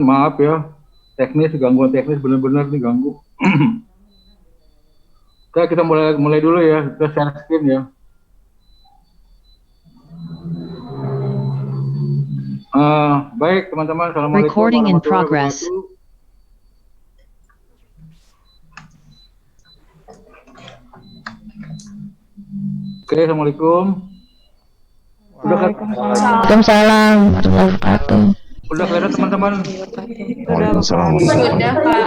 Maaf ya, gangguan teknis benar-benar nih ganggu. Kita mulai dulu ya, kita share screen ya. Baik teman-teman, assalamualaikum warahmatullahi wabarakatuh. Oke, assalamualaikum. Waalaikumsalam warahmatullahi wabarakatuh. Udah kelihatan teman-teman? Waalaikumsalam. Sudah, Pak.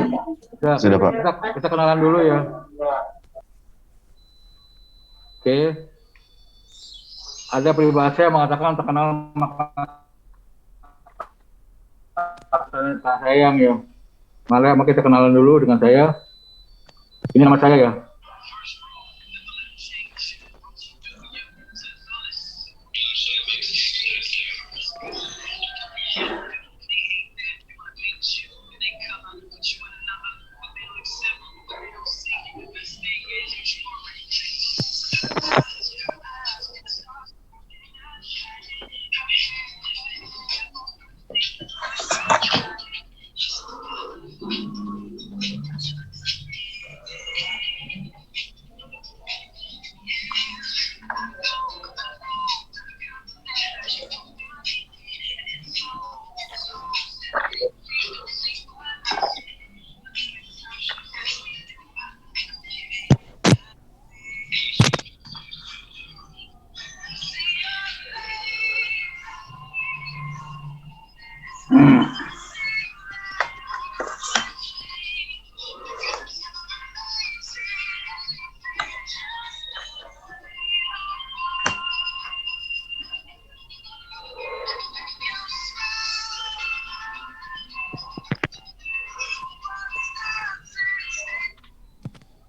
Sudah, Pak. Kita kenalan dulu ya. Oke. Ada peribahasa yang mengatakan terkenal maka tak sayang ya. Maka kita kenalan dulu dengan saya. Ini nama saya ya.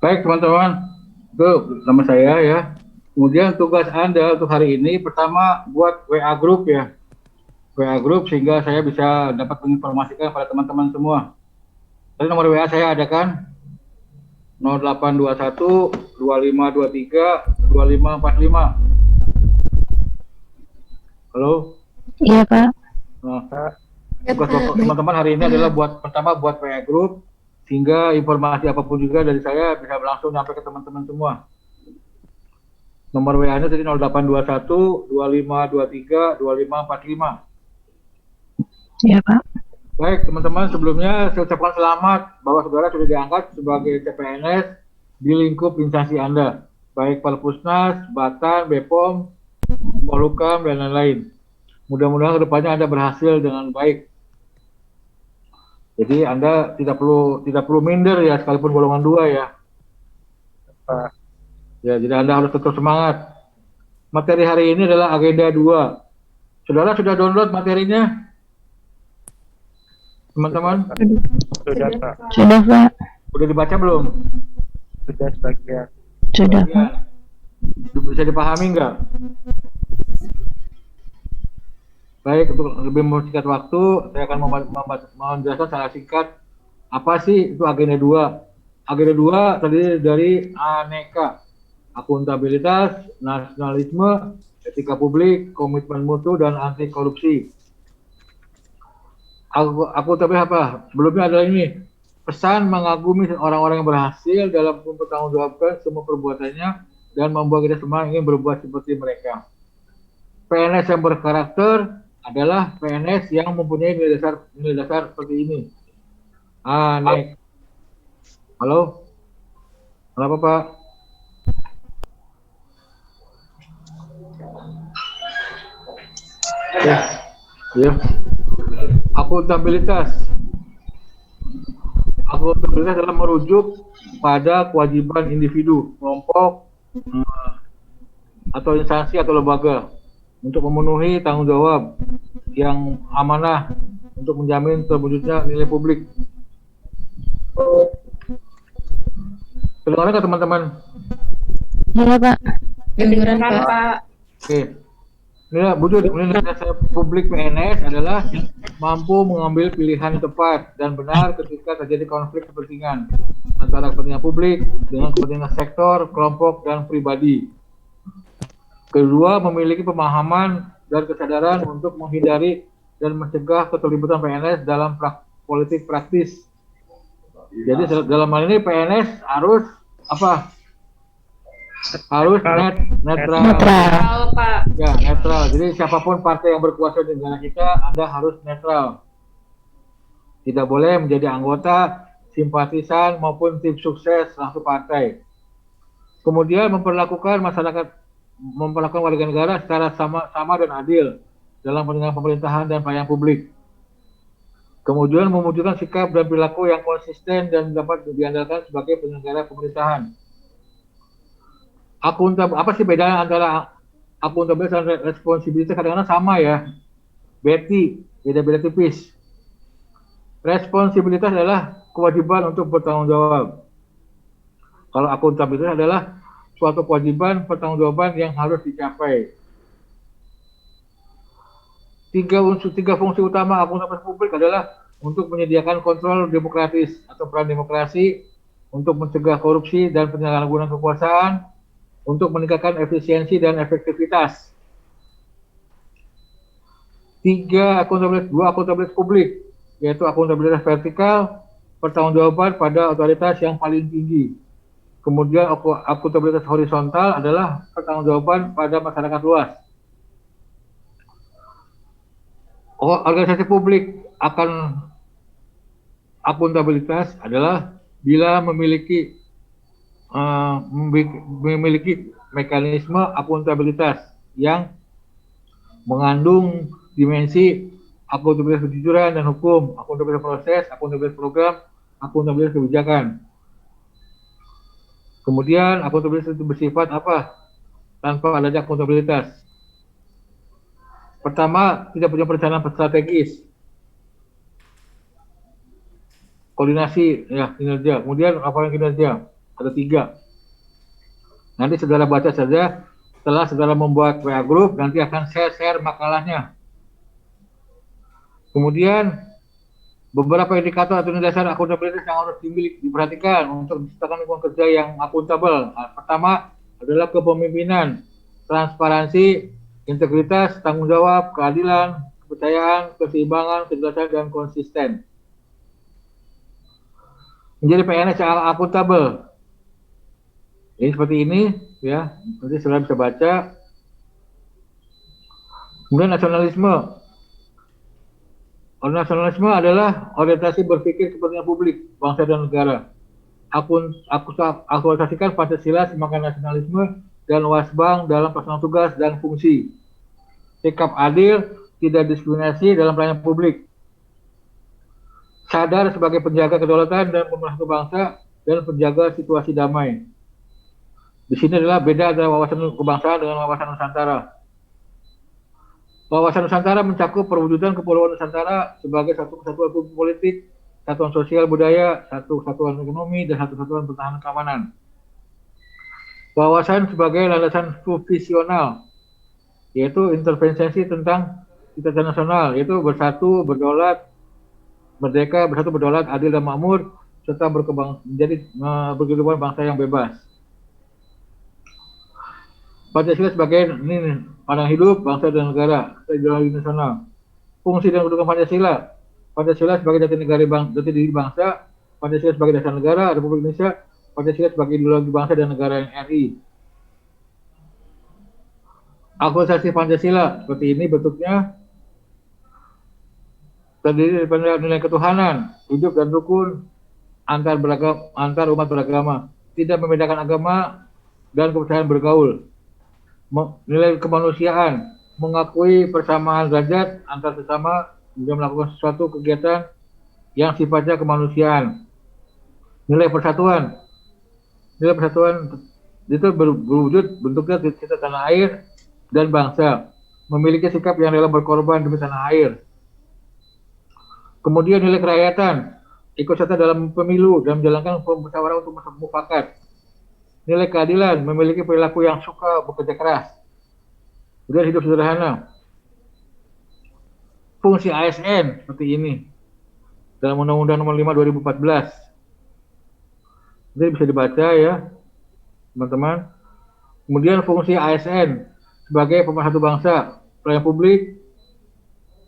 Baik teman-teman, itu nama saya ya. Kemudian tugas Anda untuk hari ini pertama buat WA group ya. WA group sehingga saya bisa dapat menginformasikan pada teman-teman semua. Tadi nomor WA saya ada kan? 0821 2523 2545. Halo? Iya, Pak. Nah, tugas teman-teman hari ini adalah pertama buat WA group sehingga informasi apapun juga dari saya bisa langsung sampai ke teman-teman semua. Nomor WA-nya tadi 0821 2523 2545. Iya, Pak. Baik, teman-teman, sebelumnya saya ucapkan selamat bahwa saudara sudah diangkat sebagai CPNS di lingkup instansi Anda, baik Palpusnas, Batan, Bepom, Polhukam, dan lain-lain. Mudah-mudahan kedepannya Anda berhasil dengan baik. Jadi Anda tidak perlu minder ya, sekalipun golongan 2 ya. Pak. Ya, jadi Anda harus tetap semangat. Materi hari ini adalah agenda 2. Saudara sudah download materinya? Teman-teman? Sudah, Pak. Sudah, Pak. Udah dibaca belum? Sudah sebagian. Sudah, Pak. Bisa dipahami nggak? Baik, untuk lebih mempersingkat waktu, saya akan menjelaskan secara singkat apa sih itu agenda 2. Agenda 2 terdiri dari aneka, akuntabilitas, nasionalisme, etika publik, komitmen mutu, dan anti korupsi. Akuntabilitas apa? Sebelumnya adalah ini, pesan mengagumi orang-orang yang berhasil dalam mempertanggungjawabkan semua perbuatannya dan membuat kita semua ingin berbuat seperti mereka. PNS yang berkarakter adalah PNS yang mempunyai nilai dasar seperti ini. Next. Halo? Kenapa, Pak? Ya. Akuntabilitas adalah merujuk pada kewajiban individu, kelompok, atau instansi atau lembaga untuk memenuhi tanggung jawab yang amanah untuk menjamin terwujudnya nilai publik. Kedengaran nggak teman-teman? Iya, Pak. Kedengaran, Pak. Oke. Nilai dasar publik PNS adalah mampu mengambil pilihan tepat dan benar ketika terjadi konflik kepentingan antara kepentingan publik dengan kepentingan sektor, kelompok, dan pribadi. Kedua, memiliki pemahaman dan kesadaran untuk menghindari dan mencegah keterlibatan PNS dalam politik praktis. Jadi dalam hal ini PNS harus apa? Harus netral. Netral, Pak. Ya, netral. Jadi siapapun partai yang berkuasa di negara kita, Anda harus netral. Tidak boleh menjadi anggota, simpatisan maupun tim sukses suatu partai. Kemudian memperlakukan warga negara secara sama dan adil dalam penyelenggaraan pemerintahan dan pelayanan publik. Kemudian mewujudkan sikap dan perilaku yang konsisten dan dapat diandalkan sebagai penyelenggara pemerintahan. Apa sih bedanya antara akuntabilitas dan responsibilitas? Kadang-kadang sama ya. Beda-beda tipis. Responsibilitas adalah kewajiban untuk bertanggung jawab. Kalau akuntabilitas adalah suatu kewajiban pertanggungjawaban yang harus dicapai. Tiga fungsi utama akuntabilitas publik adalah untuk menyediakan kontrol demokratis atau peran demokrasi, untuk mencegah korupsi dan penyalahgunaan kekuasaan, untuk meningkatkan efisiensi dan efektivitas. Dua akuntabilitas publik, yaitu akuntabilitas vertikal, pertanggungjawaban pada otoritas yang paling tinggi. Kemudian akuntabilitas horizontal adalah pertanggungjawaban pada masyarakat luas. Organisasi publik akan akuntabilitas adalah bila memiliki mekanisme akuntabilitas yang mengandung dimensi akuntabilitas kejujuran dan hukum, akuntabilitas proses, akuntabilitas program, akuntabilitas kebijakan. Kemudian akuntabilitas itu bersifat apa? Tanpa adanya akuntabilitas. Pertama, tidak punya perencanaan strategis. Koordinasi, ya, kinerja. Kemudian laporan kinerja. Ada 3. Nanti saudara baca saja. Setelah saudara membuat WA group, nanti akan share makalahnya. Kemudian, beberapa indikator atau nilai dasar akuntabilitas yang harus diperhatikan untuk menciptakan lingkungan kerja yang akuntabel. Pertama adalah kepemimpinan, transparansi, integritas, tanggung jawab, keadilan, kepercayaan, keseimbangan, kejelasan, dan konsisten. Menjadi PNS yang akuntabel. Ini seperti ini, ya. Nanti saudara bisa baca. Kemudian nasionalisme. Nasionalisme adalah orientasi berpikir kepentingan publik, bangsa dan negara. Aktualisasikan Pancasila sebagai nasionalisme dan wasbang dalam pelaksanaan tugas dan fungsi. Sikap adil, tidak diskriminasi dalam pelayanan publik. Sadar sebagai penjaga kedaulatan dan pemersatu bangsa dan penjaga situasi damai. Di sini adalah beda antara wawasan kebangsaan dengan wawasan Nusantara. Wawasan Nusantara mencakup perwujudan kepulauan Nusantara sebagai satu kesatuan politik, satuan sosial budaya, satu kesatuan ekonomi, dan satu kesatuan pertahanan keamanan. Wawasan sebagai landasan visional, yaitu intervensi tentang cita-cita nasional, yaitu bersatu, berdaulat, merdeka, bersatu, berdaulat, adil dan makmur, serta menjadi berkehidupan bangsa yang bebas. Pancasila sebagai pandang hidup bangsa dan negara, ideologi nasional. Fungsi dan kedudukan Pancasila. Pancasila sebagai jati diri bangsa, Pancasila sebagai dasar negara Republik Indonesia, Pancasila sebagai ideologi bangsa dan negara yang RI. Aktualisasi Pancasila seperti ini bentuknya, terdiri dari nilai ketuhanan, hidup dan rukun antar umat beragama, tidak membedakan agama dan kepercayaan bergaul. Nilai kemanusiaan, mengakui persamaan derajat antar sesama juga melakukan sesuatu kegiatan yang sifatnya kemanusiaan. Nilai persatuan itu berwujud bentuknya cita tanah air dan bangsa, memiliki sikap yang rela berkorban demi tanah air. Kemudian nilai kerakyatan, ikut serta dalam pemilu dan menjalankan musyawarah untuk mufakat. Nilai keadilan, memiliki perilaku yang suka bekerja keras. Kemudian hidup sederhana. Fungsi ASN seperti ini dalam Undang-Undang Nomor 5 2014. Jadi bisa dibaca ya, teman-teman. Kemudian fungsi ASN sebagai pemersatu bangsa, pelayan publik,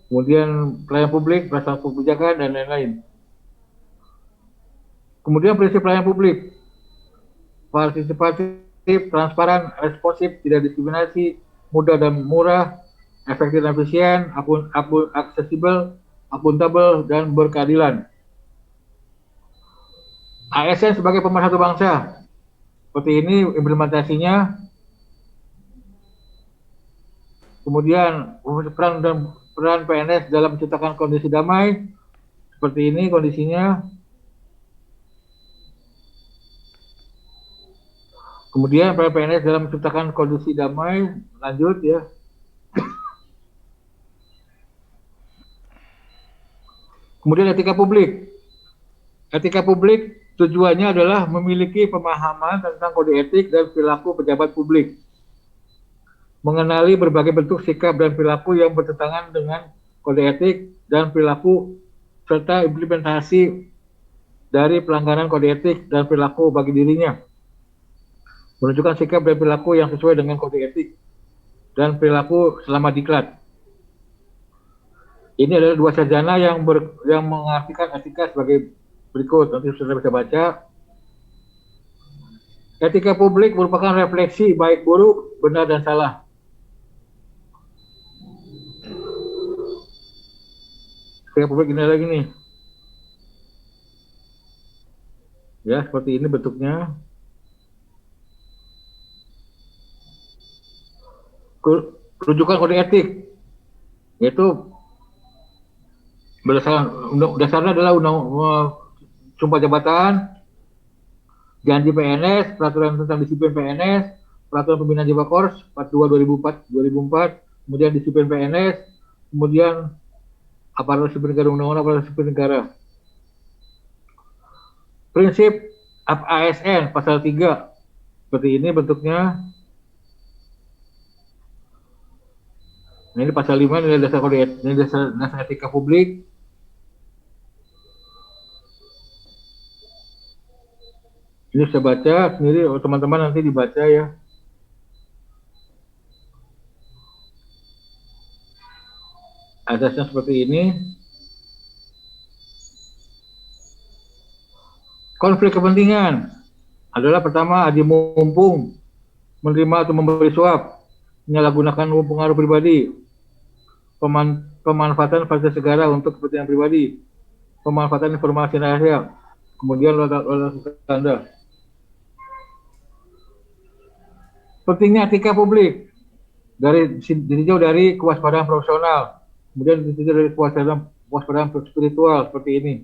kemudian pelayanan publik, perasaan kebijakan, dan lain-lain. Kemudian prinsip pelayanan publik, partisipatif, transparan, responsif, tidak diskriminasi, mudah dan murah, efektif dan efisien, aksesibel, akuntabel, dan berkeadilan. ASN sebagai pemersatu bangsa, seperti ini implementasinya. Kemudian peran PNS dalam menciptakan kondisi damai, seperti ini kondisinya. Kemudian peran PNS dalam menciptakan kondisi damai, lanjut ya. Kemudian etika publik. Etika publik tujuannya adalah memiliki pemahaman tentang kode etik dan perilaku pejabat publik, mengenali berbagai bentuk sikap dan perilaku yang bertentangan dengan kode etik dan perilaku, serta implementasi dari pelanggaran kode etik dan perilaku bagi dirinya, menunjukkan sikap dan perilaku yang sesuai dengan kode etik dan perilaku selama diklat. Ini adalah dua sarjana yang mengartikan etika sebagai berikut, nanti sudah bisa baca. Etika publik merupakan refleksi baik buruk, benar dan salah. Etika publik ini lagi nih. Ya, seperti ini bentuknya. Rujukan kode etik, yaitu dasarnya adalah Sumpah Jabatan, Janji PNS, Peraturan tentang Disiplin PNS, Peraturan Pembinaan Jiwa Kors 42 2004, kemudian Disiplin PNS, kemudian Aparatur Sipil Negara, Undang-Undang Aparatur Sipil Negara. Prinsip ASN pasal 3, seperti ini bentuknya. Nah, ini pasal 5, ini dasar kode etik, ini dasar etika publik. Ini saya baca sendiri, teman-teman nanti dibaca ya. Asasnya seperti ini. Konflik kepentingan adalah pertama, adi mumpung, menerima atau memberi suap, menyalahgunakan pengaruh pribadi, pemanfaatan fasilitas negara untuk kepentingan pribadi, pemanfaatan informasi rahasia, kemudian lolos tanda. Pentingnya etika publik ditinjau dari kewaspadaan profesional, kemudian ditinjau dari kewaspadaan spiritual seperti ini.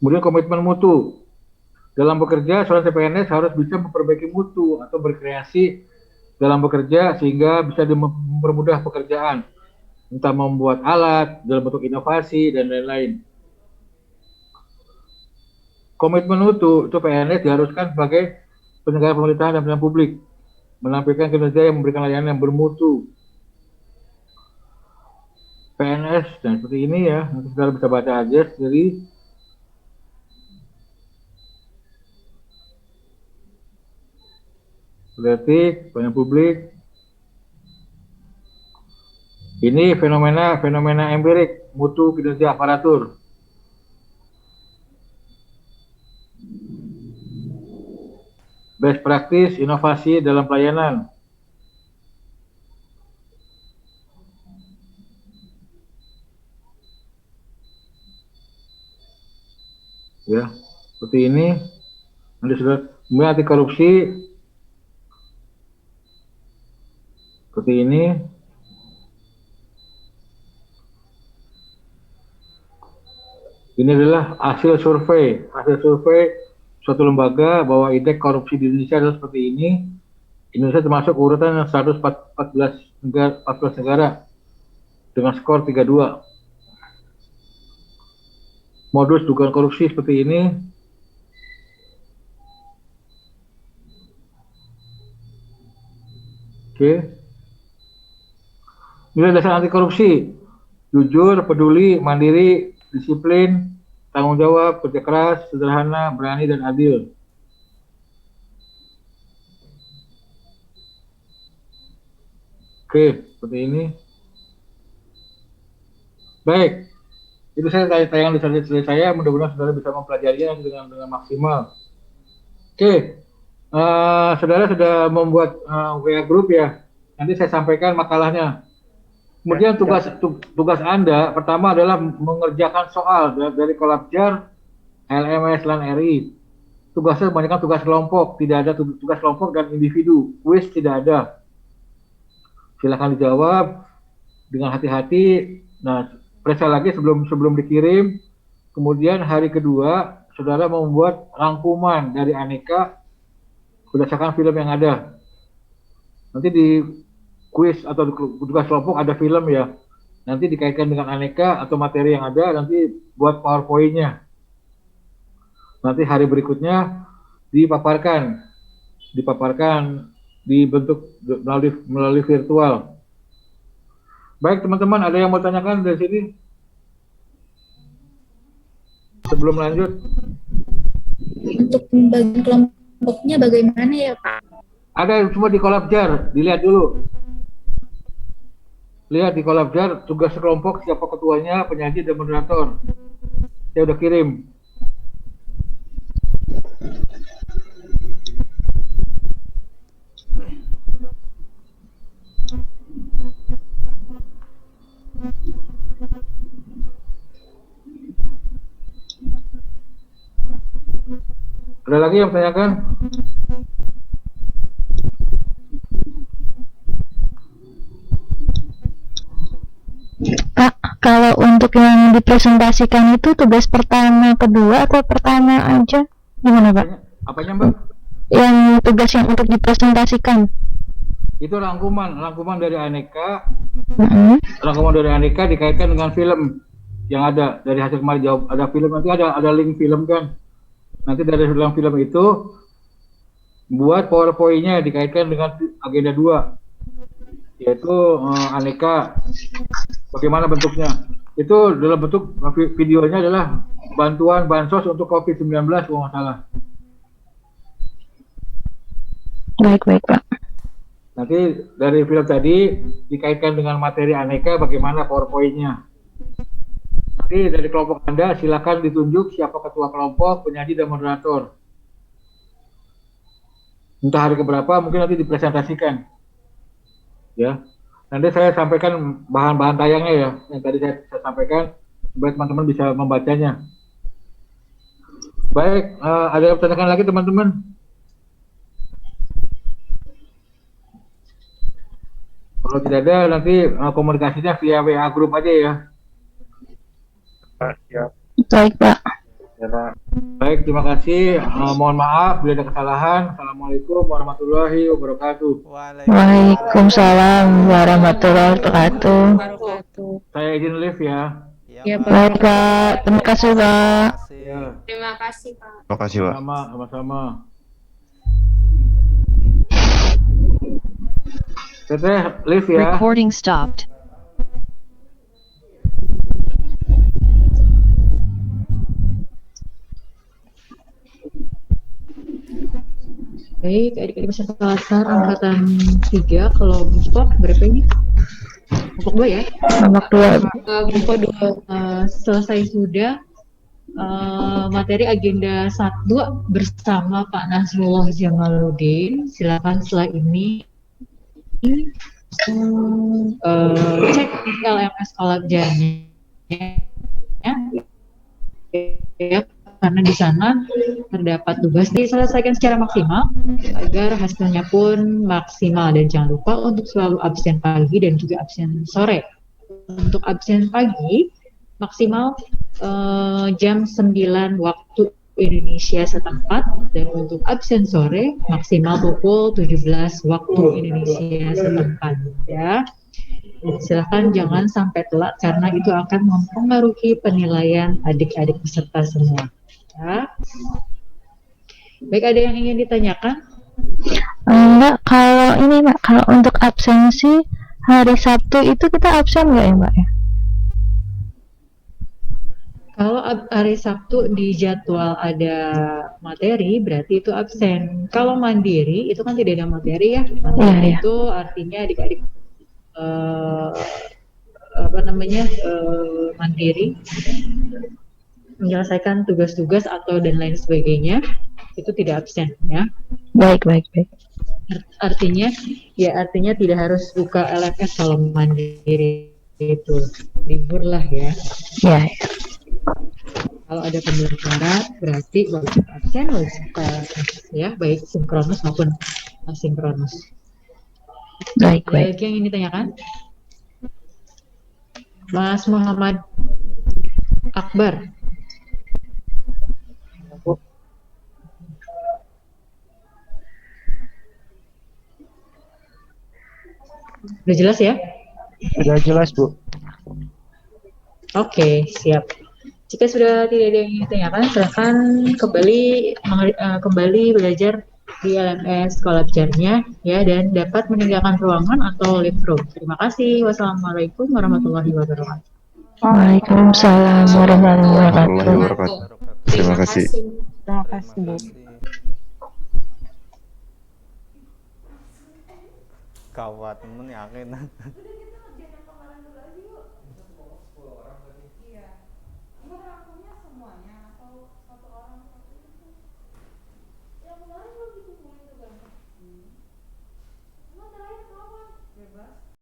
Kemudian komitmen mutu. Dalam bekerja, seorang CPNS harus bisa memperbaiki mutu atau berkreasi dalam bekerja sehingga bisa mempermudah pekerjaan, entah membuat alat dalam bentuk inovasi dan lain-lain. Komitmen mutu itu PNS diharuskan sebagai penyelenggara pemerintahan dan pelayanan publik, menampilkan kinerja yang memberikan layanan yang bermutu. PNS dan seperti ini ya, nanti saudara bisa baca aja sendiri. Etik, pelayanan publik. Ini fenomena empirik, mutu kinerja aparatur. Best practice, inovasi dalam pelayanan. Ya, seperti ini. Nanti sudah kemudian anti korupsi. Seperti ini. Ini adalah hasil survei suatu lembaga bahwa indeks korupsi di Indonesia adalah seperti ini. Indonesia termasuk urutan 114 negara dengan skor 32. Modus dugaan korupsi seperti ini. Oke. Nilai dasar anti korupsi: jujur, peduli, mandiri, disiplin, tanggung jawab, kerja keras, sederhana, berani, dan adil. Oke. seperti ini. Baik, itu saya tayangan dari saya. Mudah-mudahan saudara bisa mempelajarinya dengan maksimal. Oke, saudara sudah membuat WA group ya. Nanti saya sampaikan makalahnya. Kemudian tugas Anda pertama adalah mengerjakan soal dari Kolabjar, LMS, dan RI. Tugasnya kebanyakan tugas kelompok, tidak ada tugas kelompok dan individu. Kuis tidak ada. Silakan dijawab dengan hati-hati. Nah, periksa lagi sebelum dikirim. Kemudian hari kedua, saudara membuat rangkuman dari aneka berdasarkan film yang ada. Nanti di kuis atau tugas kelompok ada film ya. Nanti dikaitkan dengan aneka atau materi yang ada, nanti buat PowerPoint-nya. Nanti hari berikutnya dipaparkan dibentuk melalui virtual. Baik teman-teman, ada yang mau tanyakan dari sini? Sebelum lanjut. Untuk pembagian kelompoknya bagaimana ya Pak? Ada semua di Kolabjar, dilihat dulu. Lihat di Kolabjar, tugas kelompok, siapa ketuanya, penyaji, dan moderator. Saya udah kirim. Ada lagi yang tanyakan? Pak, kalau untuk yang dipresentasikan itu tugas pertama, kedua, atau pertama aja? Gimana Pak? Apanya Mbak? Yang tugas yang untuk dipresentasikan? Itu rangkuman dari aneka. Mm-hmm. Rangkuman dari aneka dikaitkan dengan film yang ada dari hasil kemarin jawab. Ada film, nanti ada link film kan. Nanti dari film itu buat PowerPoint-nya dikaitkan dengan agenda 2, yaitu aneka. Bagaimana bentuknya? Itu dalam bentuk videonya adalah bantuan bansos untuk COVID-19 kalau nggak salah. Baik Pak. Nanti dari film tadi dikaitkan dengan materi aneka, bagaimana PowerPoint-nya. Nanti dari kelompok Anda silakan ditunjuk siapa ketua kelompok, penyaji, dan moderator. Entah hari keberapa, mungkin nanti dipresentasikan. Ya, nanti saya sampaikan bahan-bahan tayangnya ya, yang tadi saya sampaikan, supaya teman-teman bisa membacanya. Baik, ada yang bertanyakan lagi teman-teman? Kalau tidak ada, nanti komunikasinya via WA group aja ya. Siap. Baik Pak. Ya, Pak. Baik, terima kasih. Mohon maaf bila ada kesalahan. Assalamualaikum warahmatullahi wabarakatuh. Waalaikumsalam warahmatullahi wabarakatuh. Saya izin live ya. Ya Pak. Baik Pak, terima kasih Pak. Ya, Terima kasih Pak. Terima kasih, Pak. sama-sama. Teteh live ya. Recording stopped. Baik, adik-adik peserta laskar angkatan 3 kelompok berapa ini? Kelompok 2 ya? Kelompok 2. Kelompok 2 selesai sudah materi agenda 1 bersama Pak Nasrullah Jamaluddin. Silakan setelah ini cek LMS Kolabjarnya ya, karena di sana terdapat tugas diselesaikan secara maksimal agar hasilnya pun maksimal, dan jangan lupa untuk selalu absen pagi dan juga absen sore. Untuk absen pagi maksimal jam 9 waktu Indonesia setempat, dan untuk absen sore maksimal pukul 17 waktu Indonesia setempat ya. Silahkan jangan sampai telat karena itu akan mempengaruhi penilaian adik-adik peserta semua ya. Baik, ada yang ingin ditanyakan? Mbak, kalau ini Mbak, kalau untuk absensi hari Sabtu itu kita absen nggak ya Mbak ya? Kalau hari Sabtu di jadwal ada materi berarti itu absen. Kalau mandiri itu kan tidak ada materi ya. Mandiri Iya. itu artinya adik-adik eh, mandiri, menyelesaikan tugas-tugas atau dan lain sebagainya, itu tidak absen ya. Baik, baik, baik. Artinya tidak harus buka LMS kalau mandiri, itu libur lah ya. Ya, Kalau ada pembelajaran berarti wajib absen, wajib LMS ya, baik sinkronus maupun asinkronus. baik, Ada baik. lagi yang ingin ditanyakan? Mas Muhammad Akbar. Udah jelas ya? Sudah jelas, Bu. Oke, siap. Jika sudah tidak ada yang ingin ditanyakan, silakan kembali belajar di LMS Collabjar-nya ya, dan dapat meninggalkan ruangan atau live room. Terima kasih. Wassalamualaikum warahmatullahi wabarakatuh. Waalaikumsalam warahmatullahi wabarakatuh. wabarakatuh. Terima kasih. Terima kasih, Bu. Gawat temen yakin